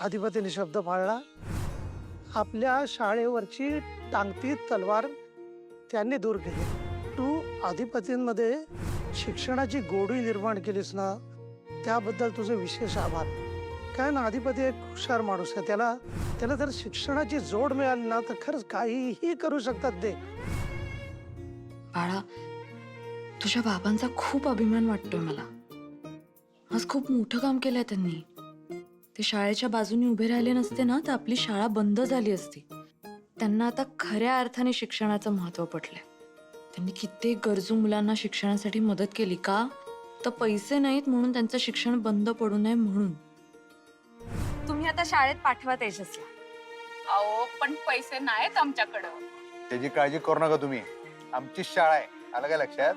अधिपतीने शब्द पाळला. आपल्या शाळेवरची टांगती तलवार त्यांनी दूर केली. तू अधिपतींमध्ये शिक्षणाची गोडी निर्माण केलीस ना, त्याबद्दल तुझे विशेष आभार. काय ना, अधिपती एक हुशार माणूस आहे. त्याला त्याला जर शिक्षणाची जोड मिळाली ना, तर खरंच काहीही करू शकतात ते. बाळा, तुझ्या बाबांचा खूप अभिमान वाटतोय मला. आज खूप मोठं काम केलंय त्यांनी. ते शाळेच्या बाजूने उभे राहिले नसते ना, तर आपली शाळा बंद झाली असती. त्यांना आता खऱ्या अर्थाने शिक्षणाचं महत्त्व पटलंय. त्यांनी कित्येक गरजू मुलांना शिक्षणासाठी मदत केली. का तर पैसे नाहीत म्हणून त्यांचं शिक्षण बंद पडू नये म्हणून. तुम्ही आता शाळेत पाठवा तेजसला. अहो पण पैसे नाहीत आमच्याकडं. त्याची काळजी करू नका तुम्ही. आमची शाळा आहे, आलं काय लक्षात?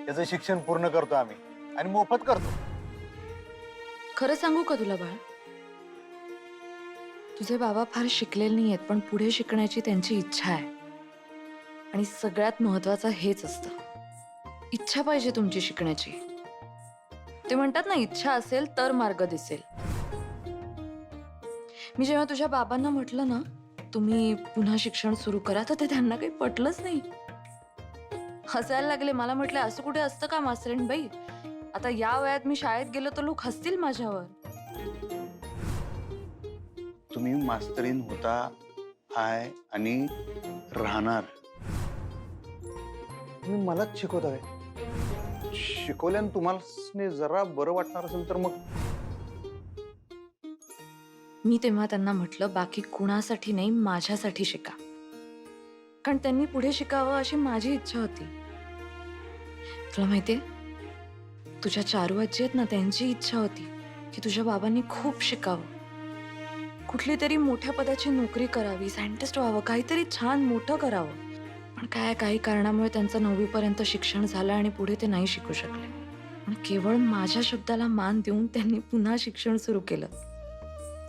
त्याचं शिक्षण पूर्ण करतो आम्ही आणि मोफत करतो. खरं सांगू का तुला बाळ, तुझे बाबा फार शिकलेले नाहीयेत, पण पुढे शिकण्याची त्यांची इच्छा आहे. आणि सगळ्यात महत्वाचं हेच असतं, इच्छा पाहिजे तुमची शिकण्याची. ते म्हणतात ना, इच्छा असेल तर मार्ग दिसेल. मी जेव्हा तुझ्या बाबांना म्हटलं ना, तुम्ही पुन्हा शिक्षण सुरू करा, तर ते त्यांना काही पटलंच नाही. हसायला लागले. मला म्हटलं, असं कुठे असतं का मास्तरीण बाई? आता या वयात मी शाळेत गेलो तर लोक हसतील माझ्यावर. तुम्ही मास्तरीण होता आहे आणि राहणार. तुम्ही मलाच शिकवताय. शिकवल्यानं तुम्हाला जरा बरं वाटणार असेल तर मग. मी तेव्हा त्यांना म्हटलं, बाकी कुणासाठी नाही, माझ्यासाठी शिका. कारण त्यांनी पुढे शिकावं अशी माझी इच्छा होती. तुला माहितीये, तुझ्या चारू आजी आहेत ना, त्यांची इच्छा होती की तुझ्या बाबांनी खूप शिकावं, कुठली तरी मोठ्या पदाची नोकरी करावी, सायंटिस्ट व्हावं, काहीतरी छान मोठं करावं. पण काही कारणामुळे त्यांचं 9वी पर्यंत शिक्षण झालं आणि पुढे ते नाही शिकू शकले. पण केवळ माझ्या शब्दाला मान देऊन त्यांनी पुन्हा शिक्षण सुरू केलं.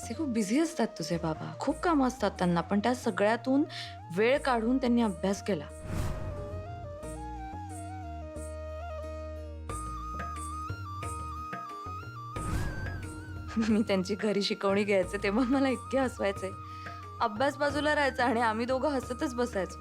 ते खूप बिझी असतात तुझे बाबा, खूप कामं असतात त्यांना, पण त्या सगळ्यातून वेळ काढून त्यांनी अभ्यास केला. मी त्यांची घरी शिकवणी घ्यायचे तेव्हा मला इतके हसवायचे. अभ्यास बाजूला राहायचा आणि आम्ही दोघं हसतच बसायचो.